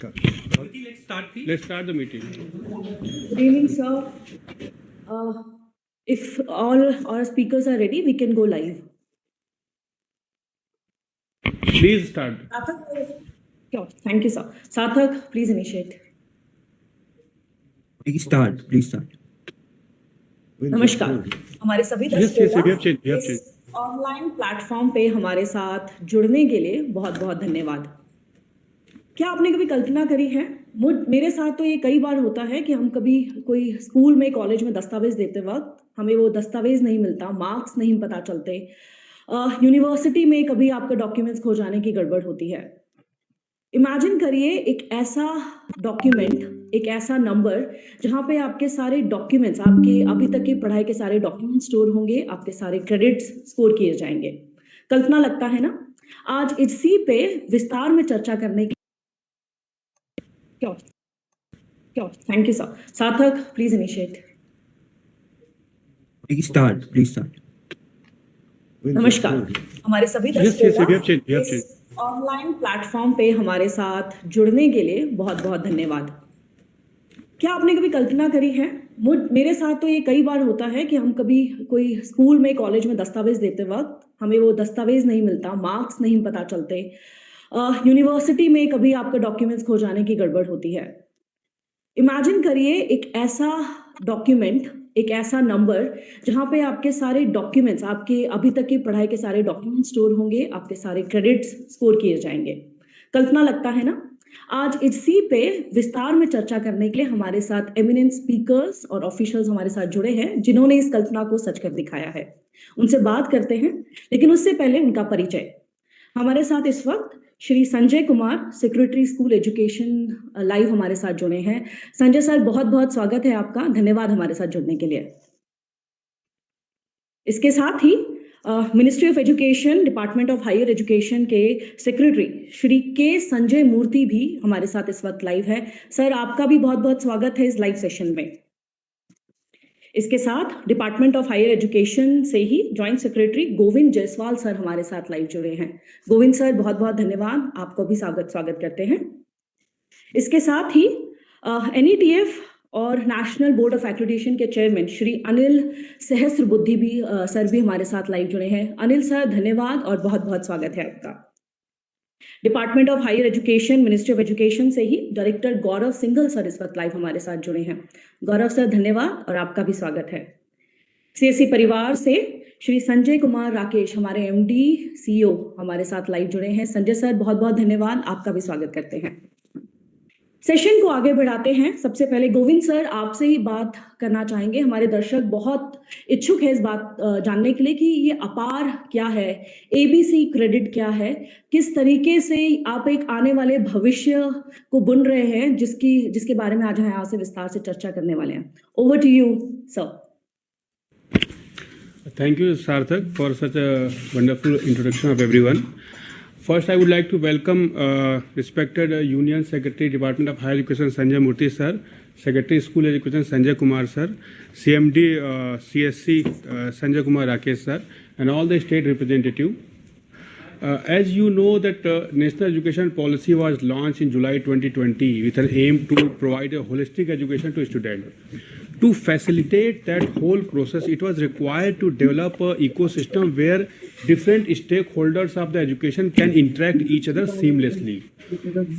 start. Let's start the meeting. Good evening, sir. If all our speakers are ready, we can go live. Please start. Sure. Thank you, sir. Sarthak, please initiate. Please start. Please start. नमस्कार, हमारे सभी Yes, we have changed. We have इस changed. Online platform पे हमारे साथ जुड़ने के लिए बहुत बहुत धन्यवाद। क्या आपने कभी कल्पना करी है, मेरे साथ तो ये कई बार होता है कि हम कभी कोई स्कूल में कॉलेज में दस्तावेज देते वक्त हमें वो दस्तावेज नहीं मिलता, मार्क्स नहीं पता चलते, यूनिवर्सिटी में कभी आपके डॉक्यूमेंट्स खो जाने की गड़बड़ होती है। इमेजिन करिए एक ऐसा डॉक्यूमेंट, एक ऐसा नंबर जहाँ पे आपके सारे डॉक्यूमेंट्स, आपके अभी तक की पढ़ाई के सारे डॉक्यूमेंट स्टोर होंगे, आपके सारे क्रेडिट्स स्कोर किए जाएंगे। कल्पना लगता है ना? आज इसी पे विस्तार में चर्चा करने की थैंक यू सर। सार्थक, please initiate. Please start. Please start. नमस्कार, हमारे सभी Yes, we have changed. We have इस changed. ऑनलाइन प्लेटफॉर्म पे हमारे साथ जुड़ने के लिए बहुत बहुत धन्यवाद। क्या आपने कभी कल्पना करी है, मेरे साथ तो ये कई बार होता है कि हम कभी कोई स्कूल में कॉलेज में दस्तावेज देते वक्त हमें वो दस्तावेज नहीं मिलता, मार्क्स नहीं पता चलते, यूनिवर्सिटी में कभी आपके डॉक्यूमेंट्स खो जाने की गड़बड़ होती है। इमेजिन करिए एक ऐसा डॉक्यूमेंट, एक ऐसा नंबर जहाँ पे आपके सारे डॉक्यूमेंट्स, आपके अभी तक की पढ़ाई के सारे डॉक्यूमेंट स्टोर होंगे, आपके सारे क्रेडिट्स स्कोर किए जाएंगे। कल्पना लगता है ना? आज इसी पे विस्तार में चर्चा करने के लिए हमारे साथ एमिनेंट स्पीकर्स और ऑफिशियल्स हमारे साथ जुड़े हैं, जिन्होंने इस कल्पना को सच कर दिखाया है। उनसे बात करते हैं, लेकिन उससे पहले उनका परिचय। हमारे साथ इस वक्त Shri Sanjay Kumar, secretary school education, live हमारे साथ जुड़े हैं। संजय सर, बहुत बहुत स्वागत है आपका, धन्यवाद हमारे साथ जुड़ने के लिए। इसके साथ ही ministry of education, department of higher education के सेक्रेटरी श्री के संजय मूर्ति भी हमारे साथ इस वक्त लाइव है। सर, आपका भी बहुत बहुत स्वागत है इस लाइव सेशन में। इसके साथ डिपार्टमेंट ऑफ हायर एजुकेशन से ही joint secretary Govind Jaiswal sir हमारे साथ लाइव जुड़े हैं। गोविंद सर, बहुत बहुत धन्यवाद, आपको भी स्वागत करते हैं। इसके साथ ही NETF और नेशनल बोर्ड ऑफ एक्रेडिटेशन के चेयरमैन श्री अनिल सहस्त्रबुद्धि भी सर भी हमारे साथ लाइव जुड़े हैं। अनिल सर, धन्यवाद और बहुत बहुत स्वागत है आपका। Department of higher education, ministry of education से ही डायरेक्टर गौरव सिंघल सर इस वक्त लाइव हमारे साथ जुड़े हैं। गौरव सर, धन्यवाद और आपका भी स्वागत है। CSE परिवार से श्री संजय कुमार राकेश, हमारे MD CEO हमारे साथ लाइव जुड़े हैं। संजय सर, बहुत बहुत धन्यवाद, आपका भी स्वागत करते हैं। सेशन को आगे बढ़ाते हैं। सबसे पहले गोविंद सर, आपसे ही बात करना चाहेंगे। हमारे दर्शक बहुत इच्छुक है इस बात जानने के लिए कि ये अपार क्या है, ABC क्रेडिट क्या है, किस तरीके से आप एक आने वाले भविष्य को बुन रहे हैं, जिसके बारे में आज हम यहाँ से विस्तार से चर्चा करने वाले हैं। Over to you sir. Thank you, Sarthak, for such a wonderful introduction of everyone. First, I would like to welcome respected Union Secretary, Department of Higher Education, Sanjay Murthy sir, Secretary School Education, Sanjay Kumar sir, CMD CSC, Sanjay Kumar Rakesh sir, and all the state representative. As you know that National Education Policy was launched in July 2020 with an aim to provide a holistic education to students. To facilitate that whole process, it was required to develop an ecosystem where different stakeholders of the education can interact each other seamlessly.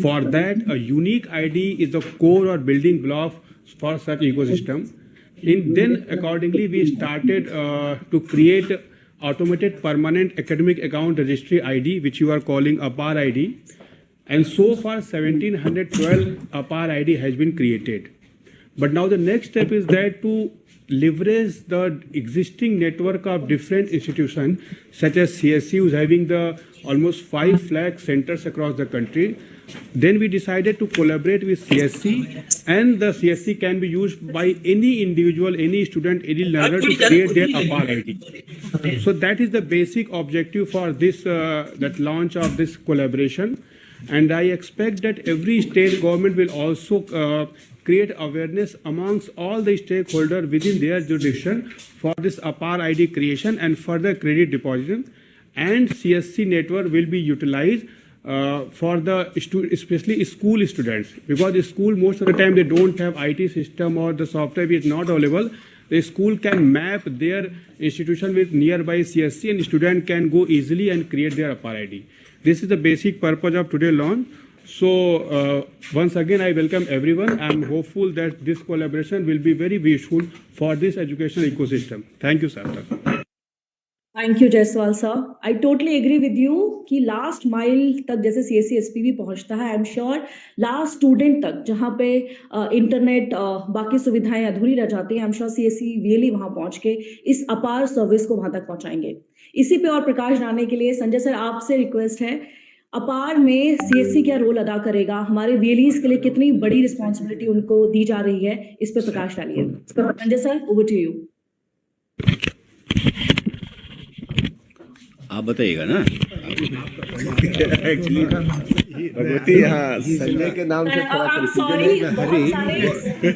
For that, a unique ID is the core or building block for such ecosystem. Then accordingly, we started to create automated permanent academic account registry ID, which you are calling APAR ID. And so far, 1712 APAR ID has been created. But now the next step is that to leverage the existing network of different institutions, such as CSE, who's having the almost 5 lakh centers across the country. Then we decided to collaborate with CSE, and the CSE can be used by any individual, any student, any learner to create their APAR ID. So that is the basic objective for this that launch of this collaboration. And I expect that every state government will also create awareness amongst all the stakeholders within their jurisdiction for this APAR ID creation and further credit deposition. And CSC network will be utilized for the especially school students, because school most of the time they don't have IT system or the software is not available. The school can map their institution with nearby CSC and student can go easily and create their APAR ID. This is the basic purpose of today's launch. So once again, I welcome everyone. I am hopeful that this collaboration will be very useful for this educational ecosystem. Thank you, sir. Thank you Jaiswal sir. I totally agree with you कि last mile तक जैसे CSC SPV पहुंचता है, I am sure last student तक जहां पे internet बाकी सुविधाएं अधूरी रह जाती हैं, आई एम श्योर CSC रियली वहां पहुंच के इस अपार सर्विस को वहां तक पहुंचाएंगे. इसी पे और प्रकाश डालने के लिए संजय सर आपसे रिक्वेस्ट है, अपार में CSC क्या रोल अदा करेगा, हमारे VLEs के लिए कितनी बड़ी रिस्पॉन्सिबिलिटी उनको दी जा रही है, इस पे प्रकाश डालिए. Sanjay sir, over to you. आप बताइएगा ना. एक्चुअली भगवती यहाँ संजय के नाम से थोड़ा कंफ्यूजन है.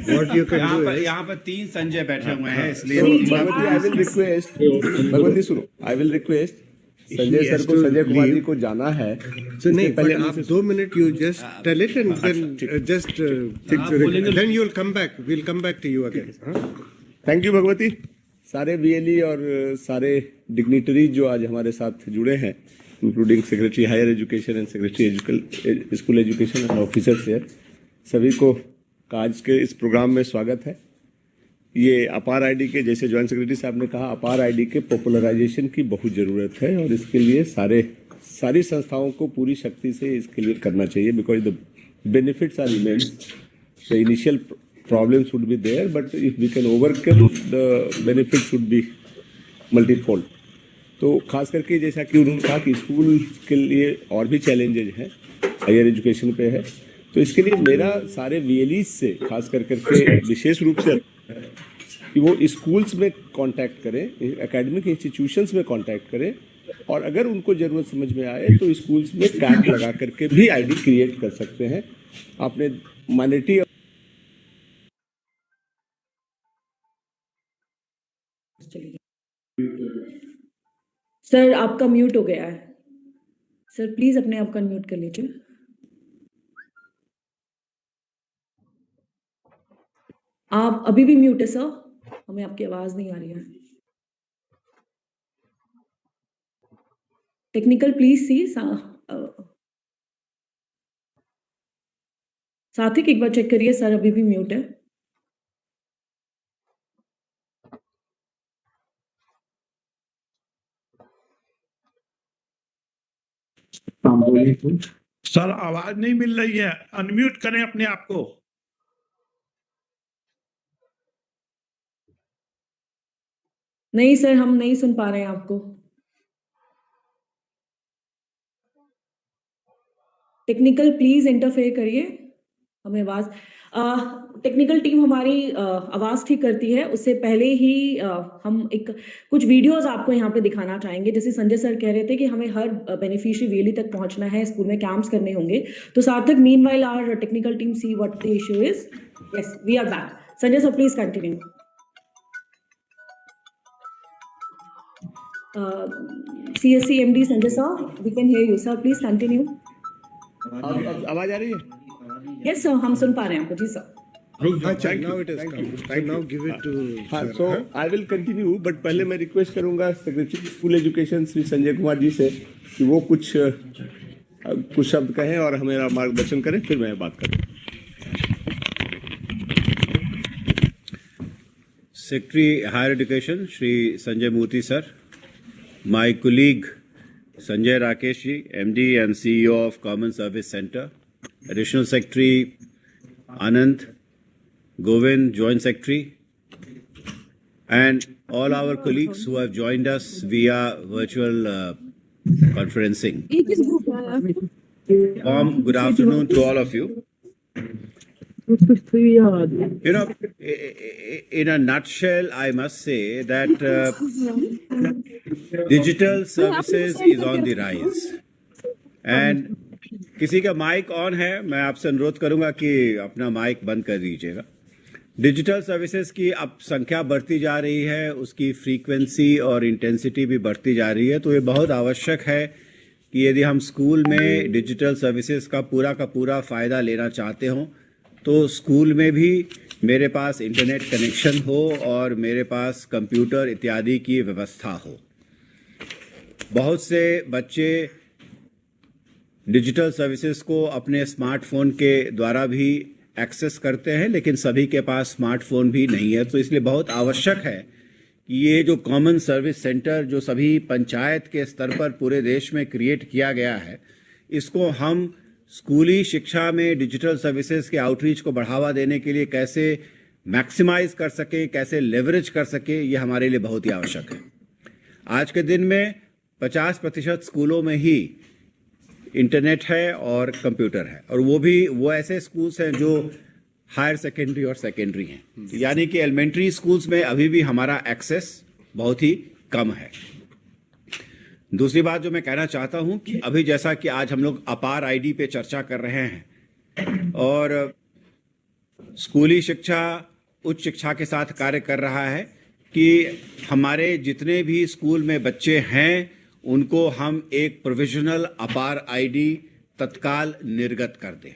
व्हाट यू कैन डू, यहाँ पर 3 संजय बैठे हुए हैं, इसलिए Bhagwati I will request, Bhagwati सुनो, I will request Sanjay sir को, संजय कुमार जी को जाना है. So नहीं, पहले आप 2 minute you just tell it and then just then you will come back. We'll come back to you again. Thank you Bhagwati. सारे VLE और सारे डिग्निटरी जो आज हमारे साथ जुड़े हैं, including secretary higher education and secretary school education and officers है, सभी को आज के इस प्रोग्राम में स्वागत है. ये अपार आईडी के, जैसे ज्वाइंट सेक्रेटरी साहब ने कहा, अपार आईडी के पॉपुलराइजेशन की बहुत ज़रूरत है और इसके लिए सारी संस्थाओं को पूरी शक्ति से इसके लिए करना चाहिए. Because the benefits are immense. The initial problems would be there, but if we can overcome, the benefits would be multifold. तो खास करके जैसा कि उन्होंने कहा कि स्कूल के लिए और भी चैलेंजेज हैं, हायर एजुकेशन पे है, तो इसके लिए मेरा सारे VLEs से खास करके विशेष रूप से कि वो स्कूल्स में कांटेक्ट करें, एकेडमिक इंस्टीट्यूशंस में कांटेक्ट करें, और अगर उनको ज़रूरत समझ में आए तो स्कूल्स में कैंप लगा करके भी ID क्रिएट कर सकते हैं. आपने माइनॉरिटी सर आपका म्यूट हो गया है. सर प्लीज अपने आप को अनम्यूट कर लीजिए. आप अभी भी म्यूट है सर, हमें आपकी आवाज नहीं आ रही है. Technical please see. साथिक एक बार चेक करिए, सर अभी भी म्यूट है. सर आवाज नहीं मिल रही है, अनम्यूट करें अपने आप को. नहीं सर, हम नहीं सुन पा रहे हैं आपको. टेक्निकल प्लीज इंटरफेयर करिए, हमें आवाज. टेक्निकल टीम हमारी आवाज ठीक करती है, उससे पहले ही हम कुछ वीडियोस आपको यहाँ पे दिखाना चाहेंगे. जैसे संजय सर कह रहे थे कि हमें हर बेनिफिशियरी VLE तक पहुंचना है, स्कूल में कैंप्स करने होंगे. तो Sarthak, meanwhile our technical team see what the issue is. Yes, we are back. Sanjay sir please continue. CSC MD Sanjay sir, we can hear you sir, please continue. आवाज आ रही है? यस सर, हम सुन पा रहे हैं आपको. जी सर. अच्छा, now it is come. I now give it to. हाँ, so I will continue, but पहले मैं रिक्वेस्ट करूंगा secretary school education Shri Sanjay Kumar ji से कि वो कुछ शब्द कहें और हमें मार्गदर्शन करें, फिर मैं बात करूँ. Secretary higher education Shri Sanjay Murthy sir, my colleague Sanjay Rakesh ji, MD and CEO of Common Service Center, Additional Secretary Anand, Govind, Joint Secretary, and all our colleagues who have joined us via virtual conferencing. Good afternoon to all of you. You know, in a nutshell, I must say that digital services is on the rise. And किसी का mic on है, मैं आपसे अनुरोध करूंगा कि अपना mic बंद कर दीजिएगा. डिजिटल सर्विसेज की अब संख्या बढ़ती जा रही है, उसकी फ्रीक्वेंसी और इंटेंसिटी भी बढ़ती जा रही है, तो ये बहुत आवश्यक है कि यदि हम स्कूल में डिजिटल सर्विसेज का पूरा फ़ायदा लेना चाहते हों तो स्कूल में भी मेरे पास इंटरनेट कनेक्शन हो और मेरे पास कंप्यूटर इत्यादि की व्यवस्था हो। बहुत से बच्चे डिजिटल सर्विसेज को अपने स्मार्टफोन के द्वारा भी एक्सेस करते हैं, लेकिन सभी के पास स्मार्टफोन भी नहीं है। तो इसलिए बहुत आवश्यक है कि ये जो कॉमन सर्विस सेंटर जो सभी पंचायत के स्तर पर पूरे देश में क्रिएट किया गया है, इसको हम स्कूली शिक्षा में डिजिटल सर्विसेज के आउटरीच को बढ़ावा देने के लिए कैसे मैक्सिमाइज कर सके, कैसे लेवरेज कर सके, ये हमारे लिए बहुत ही आवश्यक है। आज के दिन में 50% स्कूलों में ही इंटरनेट है और कंप्यूटर है, और वो ऐसे स्कूल्स हैं जो हायर सेकेंडरी और सेकेंडरी हैं, यानी कि एलिमेंट्री स्कूल्स में अभी भी हमारा एक्सेस बहुत ही कम है। दूसरी बात जो मैं कहना चाहता हूं कि अभी जैसा कि आज हम लोग अपार आईडी पे चर्चा कर रहे हैं और स्कूली शिक्षा उच्च शिक्षा के साथ कार्य कर रहा है कि हमारे जितने भी स्कूल में बच्चे हैं उनको हम एक प्रोविजनल अपार आईडी तत्काल निर्गत कर दें।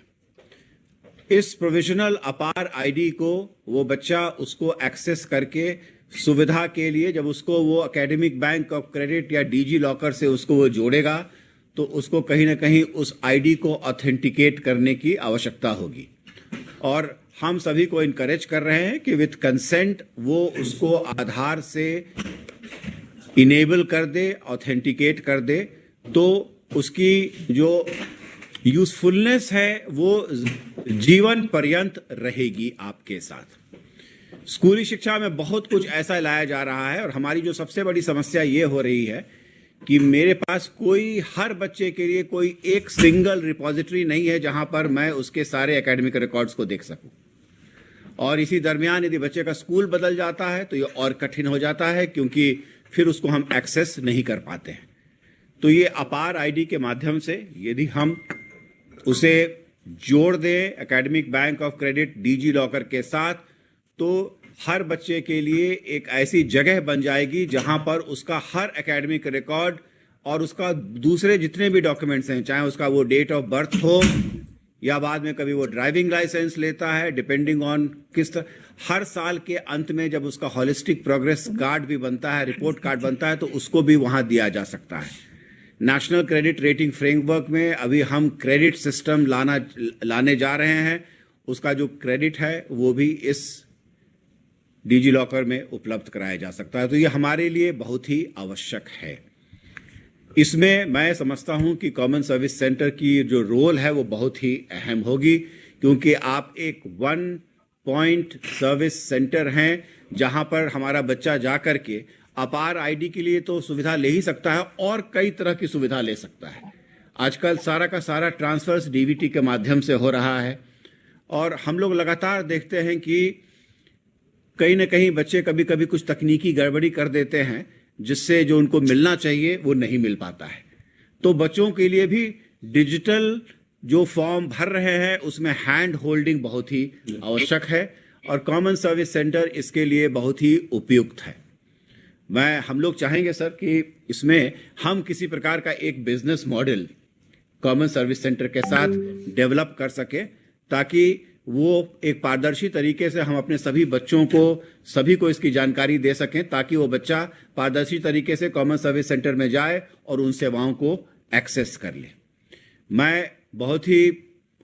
इस प्रोविजनल अपार आईडी को वो बच्चा उसको एक्सेस करके सुविधा के लिए जब उसको वो एकेडमिक बैंक ऑफ क्रेडिट या डीजी लॉकर से उसको वो जोड़ेगा तो उसको कहीं ना कहीं उस आईडी को ऑथेंटिकेट करने की आवश्यकता होगी, और हम सभी को इनकरेज कर रहे हैं कि विथ कंसेंट वो उसको आधार से इनेबल कर दे, ऑथेंटिकेट कर दे, तो उसकी जो यूजफुलनेस है वो जीवन पर्यंत रहेगी आपके साथ। स्कूली शिक्षा में बहुत कुछ ऐसा लाया जा रहा है और हमारी जो सबसे बड़ी समस्या ये हो रही है कि मेरे पास हर बच्चे के लिए कोई एक सिंगल रिपॉजिटरी नहीं है जहां पर मैं उसके सारे एकेडमिक रिकॉर्ड्स को देख सकूं। और इसी दरमियान यदि बच्चे का स्कूल बदल जाता है तो ये और कठिन हो जाता है, क्योंकि फिर उसको हम एक्सेस नहीं कर पाते हैं। तो ये अपार आईडी के माध्यम से यदि हम उसे जोड़ दें academic bank of credit DG locker के साथ, तो हर बच्चे के लिए एक ऐसी जगह बन जाएगी जहां पर उसका हर एकेडमिक रिकॉर्ड और उसका दूसरे जितने भी डॉक्यूमेंट्स हैं, चाहे उसका वो डेट ऑफ बर्थ हो या बाद में कभी वो ड्राइविंग लाइसेंस लेता है, डिपेंडिंग ऑन किस तरह, हर साल के अंत में जब उसका हॉलिस्टिक प्रोग्रेस कार्ड भी बनता है, रिपोर्ट कार्ड बनता है, तो उसको भी वहां दिया जा सकता है। नेशनल क्रेडिट रेटिंग फ्रेमवर्क में अभी हम क्रेडिट सिस्टम लाने जा रहे हैं। उसका जो क्रेडिट है वो भी इस डिजी लॉकर में उपलब्ध कराया जा सकता है। तो ये हमारे लिए बहुत ही आवश्यक है। इसमें मैं समझता हूं कि कॉमन सर्विस सेंटर की जो रोल है वो बहुत ही अहम होगी, क्योंकि आप एक वन पॉइंट सर्विस सेंटर हैं जहां पर हमारा बच्चा जा कर के अपार आईडी के लिए तो सुविधा ले ही सकता है और कई तरह की सुविधा ले सकता है। आजकल सारा का सारा ट्रांसफर्स डीबीटी के माध्यम से हो रहा है और हम लोग लगातार देखते हैं कि कहीं ना कहीं बच्चे कभी कभी कुछ तकनीकी गड़बड़ी कर देते हैं जिससे जो उनको मिलना चाहिए वो नहीं मिल पाता है। तो बच्चों के लिए भी डिजिटल जो फॉर्म भर रहे हैं उसमें हैंड होल्डिंग बहुत ही आवश्यक है और कॉमन सर्विस सेंटर इसके लिए बहुत ही उपयुक्त है। हम लोग चाहेंगे सर कि इसमें हम किसी प्रकार का एक business model common service centre के साथ डेवलप कर सके, ताकि वो एक पारदर्शी तरीके से हम अपने सभी बच्चों को सभी को इसकी जानकारी दे सकें, ताकि वो बच्चा पारदर्शी तरीके से कॉमन सर्विस सेंटर में जाए और उन सेवाओं को एक्सेस कर ले।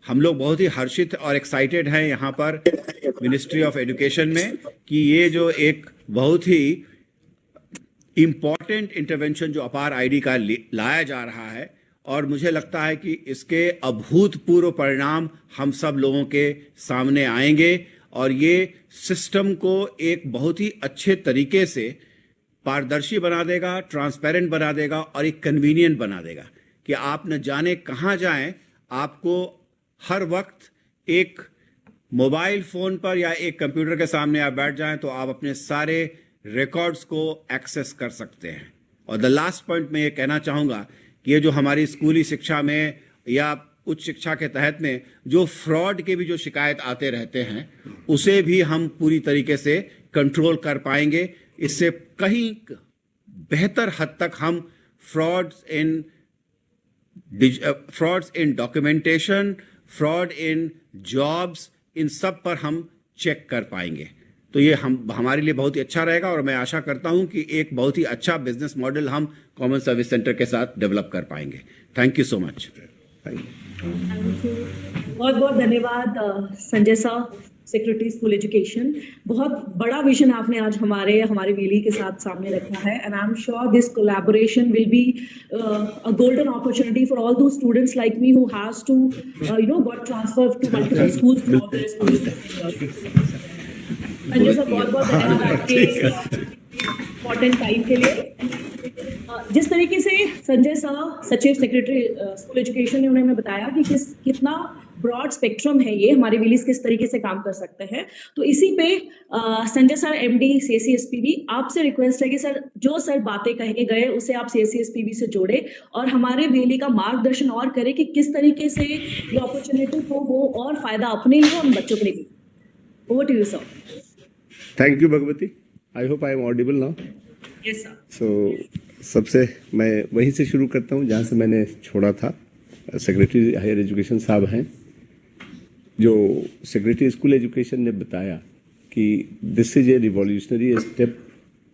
हम लोग बहुत ही हर्षित और एक्साइटेड हैं यहाँ पर मिनिस्ट्री ऑफ एजुकेशन में कि ये जो एक बहुत ही इम्पॉर्टेंट इंटरवेंशन जो अपार आईडी का लाया जा रहा है, और मुझे लगता है कि इसके अभूतपूर्व परिणाम हम सब लोगों के सामने आएंगे और ये सिस्टम को एक बहुत ही अच्छे तरीके से पारदर्शी बना देगा, ट्रांसपेरेंट बना देगा और एक कन्वीनियंट बना देगा कि आप न जाने कहाँ जाएं, आपको हर वक्त एक मोबाइल फोन पर या एक कंप्यूटर के सामने आप बैठ जाएं तो आप अपने सारे रिकॉर्ड्स को एक्सेस कर सकते हैं। और द लास्ट पॉइंट मैं ये कहना चाहूँगा कि ये जो हमारी स्कूली शिक्षा में या उच्च शिक्षा के तहत में जो फ्रॉड के भी जो शिकायत आते रहते हैं उसे भी हम पूरी तरीके से कंट्रोल कर पाएंगे। इससे कहीं बेहतर हद तक हम fraud in frauds in documentation, fraud in jobs, इन सब पर हम चेक कर पाएंगे। तो ये हमारे लिए बहुत ही अच्छा रहेगा और मैं आशा करता हूं कि एक बहुत ही अच्छा बिजनेस मॉडल हम कॉमन सर्विस सेंटर के साथ डेवलप कर पाएंगे। Thank you so much. बहुत बहुत धन्यवाद संजय साहब, सेक्रेटरी स्कूल एजुकेशन। बहुत बड़ा विजन आपने आज हमारे वीली के साथ सामने रखा है, and I am sure this collaboration will be a golden opportunity for all those students like me who has to got transfer to multiple schools through their school. Sanjay साहब बहुत बहुत धन्यवाद आपके इम्पोर्टेंट टाइम के लिए। जिस तरीके से संजय साहब सचिव सेक्रेटरी स्कूल एजुकेशन ने उन्होंने बताया कि कितना ब्रॉड स्पेक्ट्रम है ये, हमारे विलीज किस तरीके से काम कर सकते हैं, तो इसी पे संजय सर एमडी CSE-SPB आपसे रिक्वेस्ट है कि सर जो सर बातें कहे गए उसे आप CSE-SPB से जोड़े और हमारे विली का मार्गदर्शन और करें कि किस तरीके से ये अपॉर्चुनिटी को वो और फायदा अपने लिए और बच्चों के लिए। Over to you sir. Thank you Bhagwati. I hope I am audible now. Yes sir. So सबसे मैं वहीं से शुरू करता हूँ जहाँ से मैंने छोड़ा था। सेक्रेटरी हायर एजुकेशन साहब हैं, जो सेक्रेटरी स्कूल एजुकेशन ने बताया कि this is a revolutionary step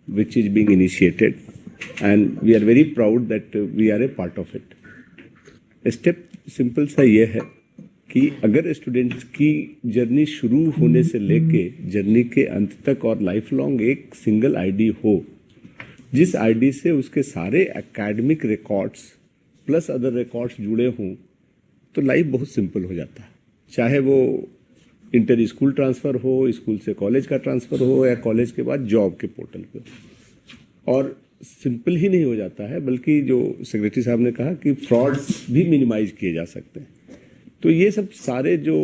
which is being initiated and we are very proud that we are a part of it. Step simple सा ये है कि अगर स्टूडेंट्स की जर्नी शुरू होने से लेके जर्नी के अंत तक और लाइफ लॉन्ग एक सिंगल आईडी हो, जिस आईडी से उसके सारे academic records plus other records जुड़े हों, तो लाइफ बहुत सिंपल हो जाता है। चाहे वो इंटर स्कूल ट्रांसफ़र हो, स्कूल से कॉलेज का ट्रांसफ़र हो, या कॉलेज के बाद जॉब के पोर्टल पे। और सिंपल ही नहीं हो जाता है, बल्कि जो सेक्रेटरी साहब ने कहा कि फ्रॉड्स भी मिनिमाइज किए जा सकते हैं। तो ये सब सारे जो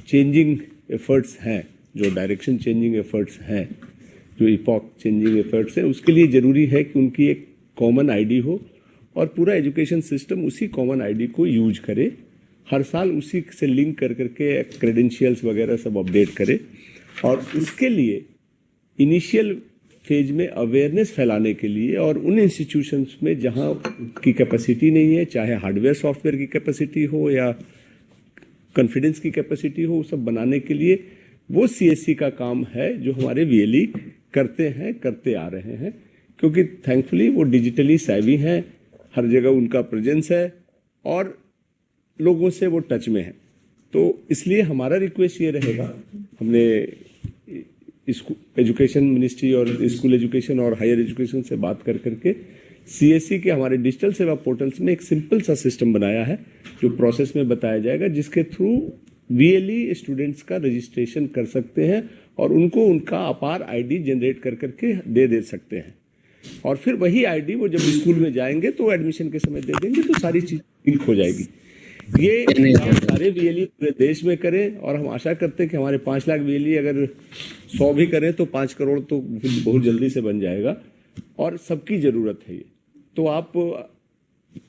चेंजिंग एफर्ट्स हैं, जो डायरेक्शन चेंजिंग एफर्ट्स हैं, जो इपॉक चेंजिंग एफर्ट्स हैं, उसके लिए ज़रूरी है कि उनकी एक कॉमन आईडी हो और पूरा एजुकेशन सिस्टम उसी कॉमन आईडी को यूज करे, हर साल उसी से लिंक कर करके क्रेडेंशियल्स वगैरह सब अपडेट करे। और इसके लिए इनिशियल फेज में अवेयरनेस फैलाने के लिए और उन इंस्टीट्यूशंस में जहां की कैपेसिटी नहीं है, चाहे हार्डवेयर सॉफ्टवेयर की कैपेसिटी हो या कॉन्फिडेंस की कैपेसिटी हो, वो सब बनाने के लिए वो CSE का काम है जो हमारे VLE करते आ रहे हैं, क्योंकि थैंकफुली वो डिजिटली savvy हैं, हर जगह उनका प्रेजेंस है और लोगों से वो टच में है। तो इसलिए हमारा रिक्वेस्ट ये रहेगा, हमने एजुकेशन मिनिस्ट्री और स्कूल एजुकेशन और हायर एजुकेशन से बात कर करके CSE के हमारे डिजिटल सेवा पोर्टल्स में एक सिंपल सा सिस्टम बनाया है जो प्रोसेस में बताया जाएगा, जिसके थ्रू VLE स्टूडेंट्स का रजिस्ट्रेशन कर सकते हैं और उनको उनका अपार आईडी जनरेट कर करके दे सकते हैं। और फिर वही आईडी वो जब स्कूल में जाएंगे तो एडमिशन के समय दे देंगे, तो सारी चीज लिंक हो जाएगी। ये सारे VLE पूरे देश में करें और हम आशा करते हैं कि हमारे 5 लाख VLE अगर 100 भी करें तो 5 करोड़ तो बहुत जल्दी से बन जाएगा और सबकी जरूरत है ये। तो आप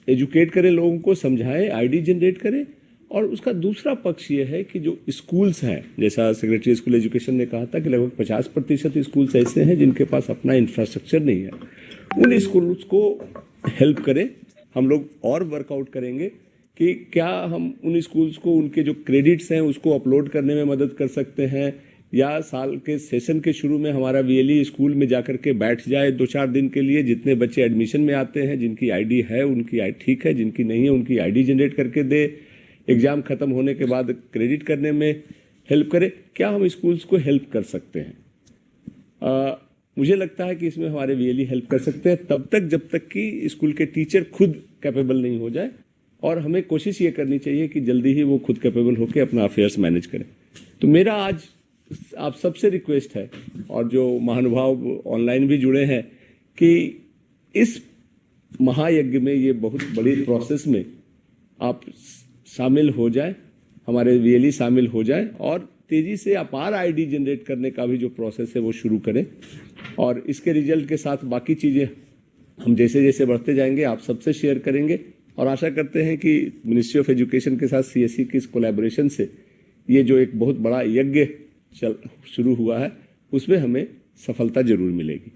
एजुकेट करें, लोगों को समझाएं, आईडी जनरेट करें। और उसका दूसरा पक्ष ये है कि जो स्कूल्स हैं, जैसा सेक्रेटरी स्कूल एजुकेशन ने कहा था कि लगभग 50% स्कूल्स ऐसे हैं जिनके पास अपना इंफ्रास्ट्रक्चर नहीं है, उन स्कूल्स को हेल्प करें। हम लोग और वर्कआउट करेंगे कि क्या हम उन स्कूल्स को उनके जो क्रेडिट्स हैं उसको अपलोड करने में मदद कर सकते हैं, या साल के सेशन के शुरू में हमारा VLE स्कूल में जाकर के बैठ जाए 2-4 दिन के लिए। जितने बच्चे एडमिशन में आते हैं, जिनकी आईडी है उनकी ठीक है, जिनकी नहीं है उनकी आईडी जनरेट करके दे, एग्जाम खत्म होने के बाद क्रेडिट करने में हेल्प करे। क्या हम स्कूल्स को हेल्प कर सकते हैं? मुझे लगता है कि इसमें हमारे VLE हेल्प कर सकते हैं तब तक जब तक कि स्कूल के टीचर खुद कैपेबल नहीं हो जाए, और हमें कोशिश ये करनी चाहिए कि जल्दी ही वो खुद कैपेबल होकर अपना अफेयर्स मैनेज करें। तो मेरा आज आप सबसे रिक्वेस्ट है, और जो महानुभाव ऑनलाइन भी जुड़े हैं, कि इस महायज्ञ में, ये बहुत बड़ी प्रोसेस में आप शामिल हो जाए, हमारे VLE शामिल हो जाए और तेजी से अपार आईडी जनरेट करने का भी जो प्रोसेस है वो शुरू करें। और इसके रिजल्ट के साथ बाकी चीज़ें हम जैसे जैसे बढ़ते जाएंगे आप सबसे शेयर करेंगे, और आशा करते हैं कि मिनिस्ट्री ऑफ एजुकेशन के साथ CSE की इस कोलैबोरेशन से ये जो एक बहुत बड़ा यज्ञ शुरू हुआ है उसमें हमें सफलता जरूर मिलेगी।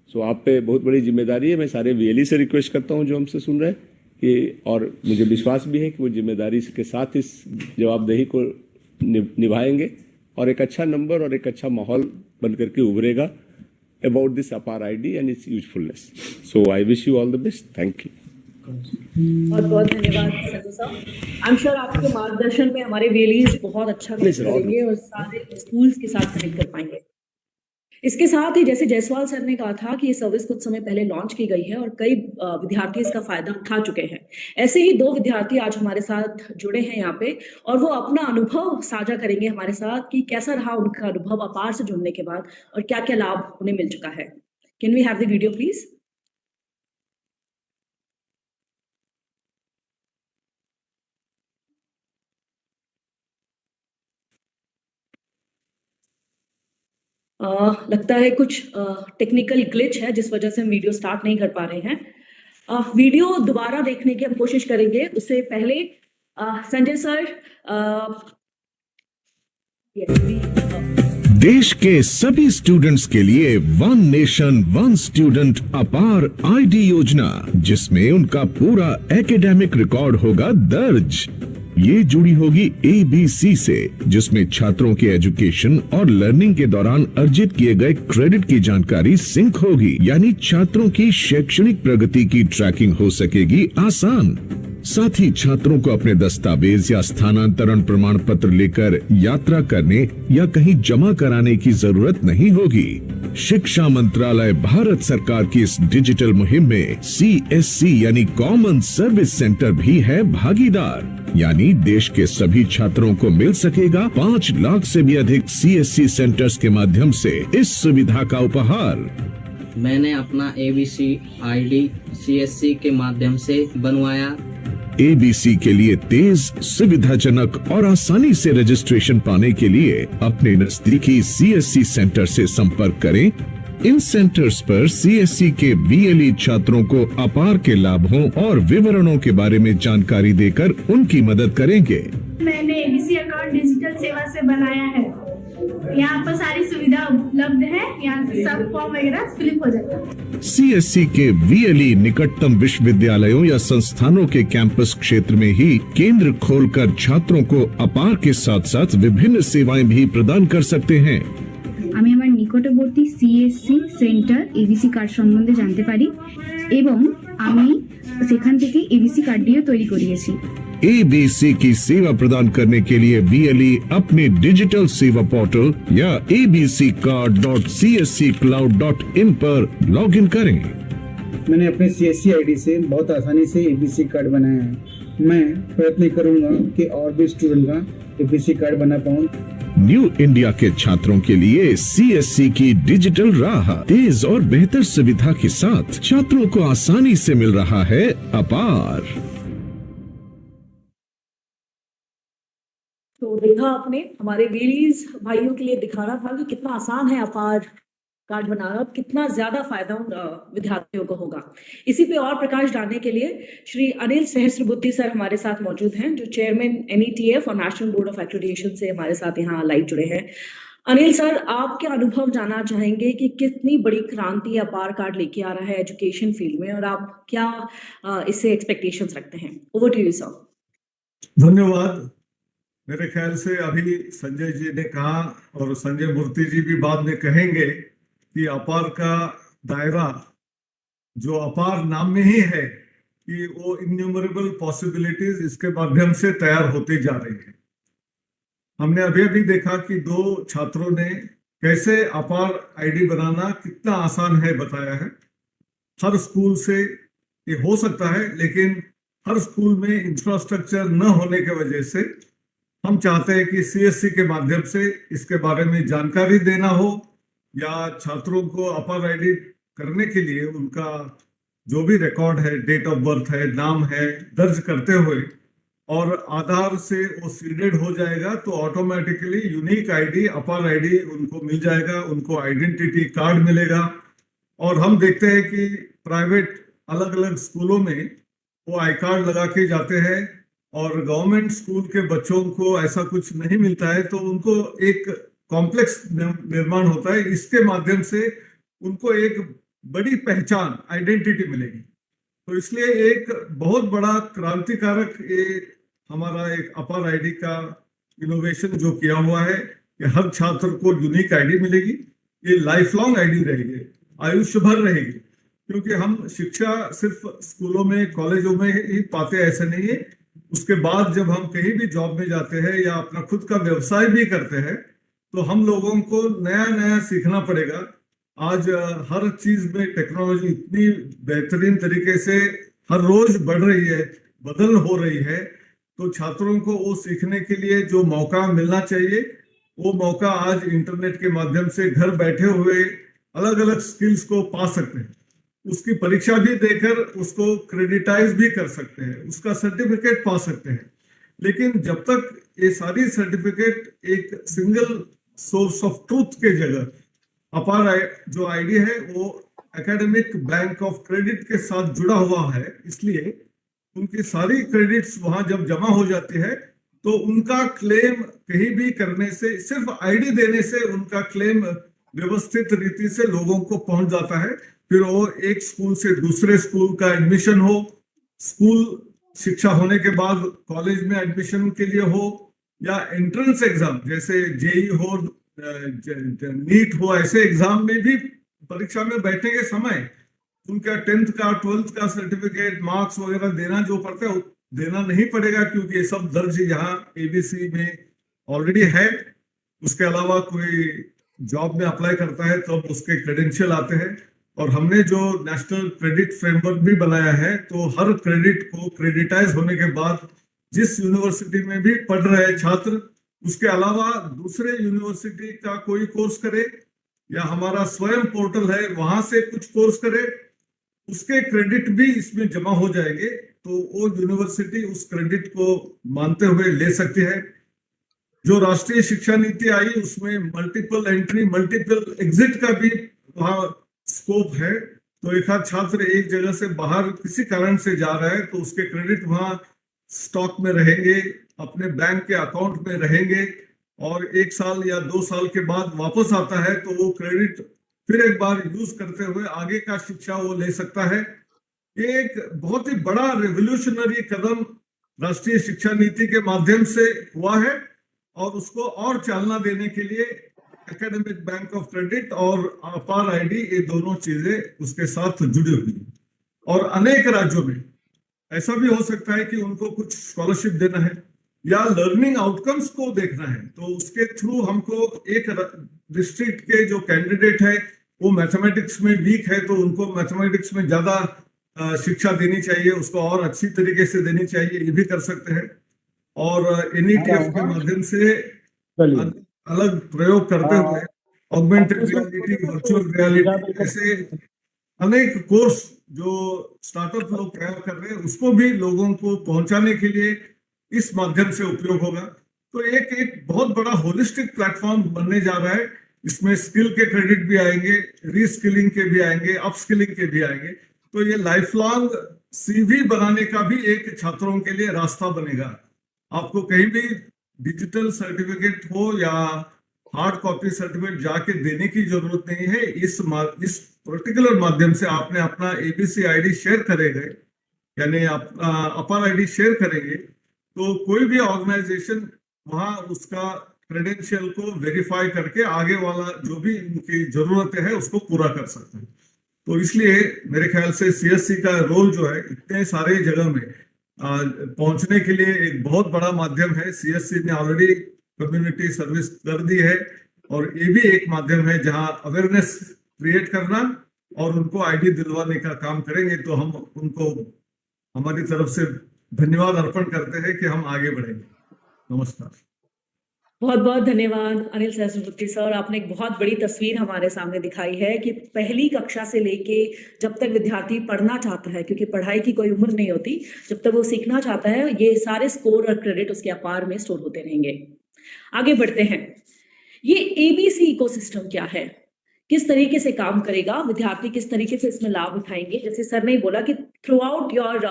सो आप पे बहुत बड़ी जिम्मेदारी है। मैं सारे वीएलई से रिक्वेस्ट करता हूं जो हमसे सुन रहे हैं कि, और मुझे विश्वास भी है कि वो जिम्मेदारी के साथ इस जवाबदेही को निभाएंगे और एक अच्छा नंबर और एक अच्छा माहौल बन करके उभरेगा अबाउट दिस अपार ID and it's usefulness. So I wish you all the best. Thank you. बहुत बहुत धन्यवाद संजय साहब। आई एम श्योर आपके मार्गदर्शन में हमारे वेलीज बहुत अच्छा करेंगे और सारे स्कूल्स के साथ कनेक्ट कर पाएंगे। इसके साथ ही जैसे जायसवाल सर ने कहा था कि ये सर्विस कुछ समय पहले लॉन्च की गई है और कई विद्यार्थी इसका फायदा उठा चुके हैं। ऐसे ही 2 विद्यार्थी आज हमारे साथ जुड़े हैं यहाँ पे और वो अपना अनुभव साझा करेंगे हमारे साथ कि कैसा रहा उनका अनुभव अपार से जुड़ने के बाद और क्या क्या लाभ उन्हें मिल चुका है। Can we have the video please? लगता है कुछ टेक्निकल ग्लिच है जिस वजह से हम वीडियो स्टार्ट नहीं कर पा रहे हैं। वीडियो दोबारा देखने की हम कोशिश करेंगे। उससे पहले संजय सर, देश के सभी स्टूडेंट्स के लिए वन नेशन वन स्टूडेंट अपार आईडी योजना, जिसमें उनका पूरा एकेडमिक रिकॉर्ड होगा दर्ज। ये जुड़ी होगी एबीसी से, जिसमें छात्रों के एजुकेशन और लर्निंग के दौरान अर्जित किए गए क्रेडिट की जानकारी सिंक होगी, यानी छात्रों की शैक्षणिक प्रगति की ट्रैकिंग हो सकेगी आसान। साथ ही छात्रों को अपने दस्तावेज या स्थानांतरण प्रमाण पत्र लेकर यात्रा करने या कहीं जमा कराने की जरूरत नहीं होगी। शिक्षा मंत्रालय भारत सरकार की इस डिजिटल मुहिम में CSC यानी कॉमन सर्विस सेंटर भी है भागीदार, यानी देश के सभी छात्रों को मिल सकेगा 5 लाख से भी अधिक CSC सेंटर्स के माध्यम से इस सुविधा का उपहार। मैंने अपना ABC ID CSC के माध्यम से बनवाया। ABC के लिए तेज, सुविधाजनक और आसानी से रजिस्ट्रेशन पाने के लिए अपने नजदीकी CSC सेंटर से संपर्क करें। इन सेंटर्स पर CSC के VLE छात्रों को अपार के लाभों और विवरणों के बारे में जानकारी देकर उनकी मदद करेंगे। मैंने ABC अकाउंट डिजिटल सेवा से बनाया है। यहाँ पर सारी सुविधा उपलब्ध है। यहाँ से सब फॉर्म वगैरह फिलअप हो जाता है। CSC के VLE निकटतम विश्वविद्यालयों या संस्थानों के कैंपस क्षेत्र में ही केंद्र खोलकर छात्रों को अपार के साथ साथ विभिन्न सेवाएं भी प्रदान कर सकते हैं। আমি আমার নিকটবর্তী CSC সেন্টার ABC কার্ড সম্বন্ধে জানতে পারি এবং আমি সেখান থেকে ABC কার্ডটিও তৈরি করিয়েছি। ABC की सेवा प्रदान करने के लिए VLE अपने डिजिटल सेवा पोर्टल या abccard.csccloud.in पर लॉगिन करें। मैंने अपने CSC ID से बहुत आसानी से ABC कार्ड बनाया है। मैं प्रयत्न करूंगा कि और भी स्टूडेंट का ABC कार्ड बना पाऊं। न्यू इंडिया के छात्रों के लिए CSC की डिजिटल राह तेज और बेहतर सुविधा के साथ छात्रों को आसानी से मिल रहा है अपार। तो देखा आपने, हमारे वेलीज भाइयों के लिए दिखाना था कि कितना आसान है अपार कार्ड बनाना, कितना ज्यादा फायदा विद्यार्थियों को होगा। इसी पे और प्रकाश डालने के लिए श्री अनिल सहस्त्रबुद्धि सर हमारे साथ मौजूद हैं, जो चेयरमैन NETF और नेशनल बोर्ड ऑफ एक्रेडिटेशन से हमारे साथ यहाँ लाइव जुड़े हैं। अनिल सर, आपके अनुभव जानना चाहेंगे कि कितनी बड़ी क्रांति अपार कार्ड लेके आ रहा है एजुकेशन फील्ड में और आप क्या इससे एक्सपेक्टेशंस रखते हैं। Over to you sir. धन्यवाद। मेरे ख्याल से अभी संजय जी ने कहा और संजय मूर्ति जी भी बाद में कहेंगे कि अपार का दायरा जो अपार नाम में ही है कि वो इन्यूमरेबल पॉसिबिलिटीज इसके माध्यम से तैयार होती जा रही है। हमने अभी अभी देखा कि 2 छात्रों ने कैसे अपार आईडी बनाना कितना आसान है बताया है। हर स्कूल से ये हो सकता है, लेकिन हर स्कूल में इंफ्रास्ट्रक्चर न होने की वजह से हम चाहते हैं कि CSC के माध्यम से इसके बारे में जानकारी देना हो या छात्रों को अपार आईडी करने के लिए उनका जो भी रिकॉर्ड है, डेट ऑफ बर्थ है, नाम है, दर्ज करते हुए और आधार से वो सीडेड हो जाएगा तो ऑटोमेटिकली यूनिक आईडी, अपार आईडी उनको मिल जाएगा, उनको आइडेंटिटी कार्ड मिलेगा। और हम देखते हैं कि प्राइवेट अलग अलग स्कूलों में वो आई कार्ड लगा के जाते हैं और गवर्नमेंट स्कूल के बच्चों को ऐसा कुछ नहीं मिलता है, तो उनको एक कॉम्प्लेक्स निर्माण होता है। इसके माध्यम से उनको एक बड़ी पहचान, आइडेंटिटी मिलेगी। तो इसलिए एक बहुत बड़ा क्रांतिकारक ये हमारा एक अपार आईडी का इनोवेशन जो किया हुआ है कि हर छात्र को यूनिक आईडी मिलेगी। ये लाइफ लॉन्ग आईडी रहेगी, आयुष्य भर रहेगी, क्योंकि हम शिक्षा सिर्फ स्कूलों में कॉलेजों में ही पाते ऐसे नहीं है। उसके बाद जब हम कहीं भी जॉब में जाते हैं या अपना खुद का व्यवसाय भी करते हैं तो हम लोगों को नया नया सीखना पड़ेगा। आज हर चीज में टेक्नोलॉजी इतनी बेहतरीन तरीके से हर रोज बढ़ रही है, बदल हो रही है, तो छात्रों को वो सीखने के लिए जो मौका मिलना चाहिए वो मौका आज इंटरनेट के माध्यम से घर बैठे हुए अलग अलग स्किल्स को पा सकते हैं। उसकी परीक्षा भी देकर उसको क्रेडिटाइज भी कर सकते हैं, उसका सर्टिफिकेट पा सकते हैं। लेकिन जब तक ये सारी सर्टिफिकेट एक सिंगल सोर्स ऑफ ट्रूथ के जगह अपार जो आईडी है वो एकेडमिक बैंक ऑफ क्रेडिट के साथ जुड़ा हुआ है, इसलिए उनकी सारी क्रेडिट्स वहां जब जमा हो जाती है तो उनका क्लेम कहीं भी करने से, सिर्फ आईडी देने से उनका क्लेम व्यवस्थित रीति से लोगों को पहुंच जाता है। फिर वो एक स्कूल से दूसरे स्कूल का एडमिशन हो, स्कूल शिक्षा होने के बाद कॉलेज में एडमिशन के लिए हो, या एंट्रेंस एग्जाम जैसे जेई हो, नीट हो, ऐसे एग्जाम में भी परीक्षा में बैठने के समय उनका 10th का 12th का सर्टिफिकेट, मार्क्स वगैरह देना जो पड़ता है देना नहीं पड़ेगा, क्योंकि ये सब दर्ज यहाँ एबीसी में ऑलरेडी है। उसके अलावा कोई जॉब में अप्लाई करता है तब उसके क्रेडेंशियल आते हैं। और हमने जो नेशनल क्रेडिट फ्रेमवर्क भी बनाया है तो हर क्रेडिट को क्रेडिटाइज होने के बाद जिस यूनिवर्सिटी में भी पढ़ रहे छात्र उसके अलावा दूसरे यूनिवर्सिटी का कोई कोर्स करे या हमारा स्वयं पोर्टल है वहां से कुछ कोर्स करे, उसके क्रेडिट भी इसमें जमा हो जाएंगे, तो वो यूनिवर्सिटी उस क्रेडिट को मानते हुए ले सकती है। जो राष्ट्रीय शिक्षा नीति आई उसमें मल्टीपल एंट्री मल्टीपल एग्जिट का भी वहां स्कोप है। तो एक आध छात्र एक जगह से बाहर किसी कारण से जा रहा है तो उसके क्रेडिट वहां स्टॉक में रहेंगे, अपने बैंक के अकाउंट में रहेंगे, और 1 साल या 2 साल के बाद वापस आता है तो वो क्रेडिट फिर एक बार यूज करते हुए आगे का शिक्षा वो ले सकता है। ये एक बहुत ही बड़ा रेवोल्यूशनरी कदम राष्ट्रीय शिक्षा नीति के माध्यम से हुआ है और उसको और चालना देने के लिए एकेडमिक बैंक ऑफ क्रेडिट और अपार आईडी ये दोनों चीजें उसके साथ जुड़ी हुई। और अनेक राज्यों में ऐसा भी हो सकता है कि उनको कुछ स्कॉलरशिप देना है या लर्निंग आउटकम्स को देखना है, तो उसके थ्रू हमको एक डिस्ट्रिक्ट के जो कैंडिडेट है वो मैथमेटिक्स में वीक है तो उनको मैथमेटिक्स में ज्यादा शिक्षा देनी चाहिए, उसको और अच्छी तरीके से देनी चाहिए, ये भी कर सकते हैं। और NETF के माध्यम से अलग प्रयोग करते हुए ऑगमेंटेड रियलिटी, वर्चुअल रियलिटी ऐसे अनेक कोर्स जो स्टार्टअप लोग तैयार कर रहे हैं उसको भी लोगों को पहुंचाने के लिए इस माध्यम से उपयोग होगा। तो एक बहुत बड़ा होलिस्टिक प्लेटफॉर्म बनने जा रहा है। इसमें स्किल के क्रेडिट भी आएंगे, रीस्किलिंग के भी आएंगे, अपस्किलिंग के भी आएंगे। तो ये लाइफ लॉन्ग CV बनाने का भी एक छात्रों के लिए रास्ता बनेगा। आपको कहीं भी डिजिटल सर्टिफिकेट हो या हार्ड कॉपी सर्टिफिकेट जाके देने की जरूरत नहीं है। इस पर्टिकुलर माध्यम से आपने अपना ABC ID शेयर करेंगे, यानी अपार ID शेयर करेंगे, तो कोई भी ऑर्गेनाइजेशन वहां उसका क्रेडेंशियल को वेरीफाई करके आगे वाला जो भी उनकी जरूरतें है उसको पूरा कर सकते हैं। तो इसलिए मेरे ख्याल से CSC का रोल जो है इतने सारे जगह में पहुंचने के लिए एक बहुत बड़ा माध्यम है। CSC ने ऑलरेडी कम्युनिटी सर्विस कर दी है और ये भी एक माध्यम है जहां अवेयरनेस क्रिएट करना और उनको ID दिलवाने का काम करेंगे। तो हम उनको हमारी तरफ से धन्यवाद अर्पण करते हैं कि हम आगे बढ़ेंगे। नमस्कार। बहुत बहुत धन्यवाद अनिल सहस्त्रबुद्धे सर। आपने एक बहुत बड़ी तस्वीर हमारे सामने दिखाई है कि पहली कक्षा से लेके जब तक विद्यार्थी पढ़ना चाहता है, क्योंकि पढ़ाई की कोई उम्र नहीं होती, जब तक वो सीखना चाहता है ये सारे स्कोर और क्रेडिट उसके अपार में स्टोर होते रहेंगे। आगे बढ़ते हैं। ये ABC इकोसिस्टम क्या है? किस तरीके से काम करेगा, विद्यार्थी किस तरीके से इसमें लाभ उठाएंगे। जैसे सर ने बोला कि through out your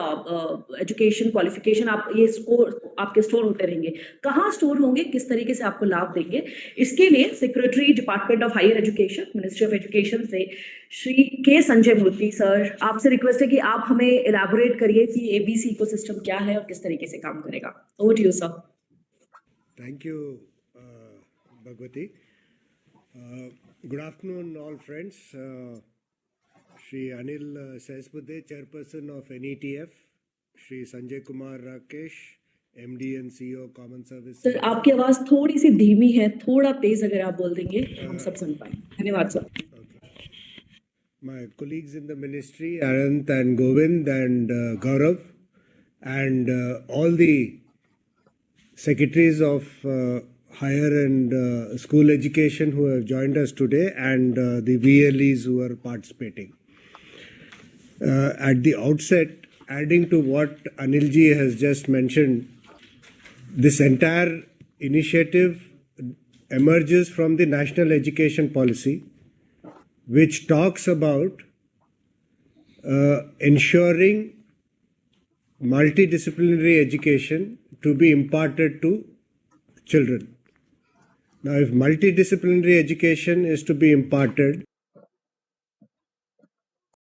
education qualification आप ये स्कोर आपके स्टोर होते रहेंगे, कहाँ स्टोर होंगे, किस तरीके से आपको लाभ देंगे। इसके लिए secretary department of higher education, ministry of education से श्री के संजय मूर्ति सर, आपसे रिक्वेस्ट है कि आप हमें इलैबोरेट करिए कि एबीसी इकोसिस्टम क्या है और किस तरीके से काम करेगा। Over to you sir. Thank you, Bhagwati. Good afternoon, all friends. Shri Anil Sesbudhe, Chairperson of NETF, Shri Sanjay Kumar Rakesh, MD and CEO Common Service. Sir आपकी आवाज थोड़ी सी धीमी है, थोड़ा तेज अगर आप बोल देंगे हम सब सुन पाए। धन्यवाद sir. My colleagues in the ministry, Arant and Govind and Gaurav, and all the secretaries of higher and school education who have joined us today, and the VLEs who are participating. At the outset, adding to what Anilji has just mentioned, this entire initiative emerges from the National Education Policy, which talks about ensuring multidisciplinary education to be imparted to children. Now, if multidisciplinary education is to be imparted,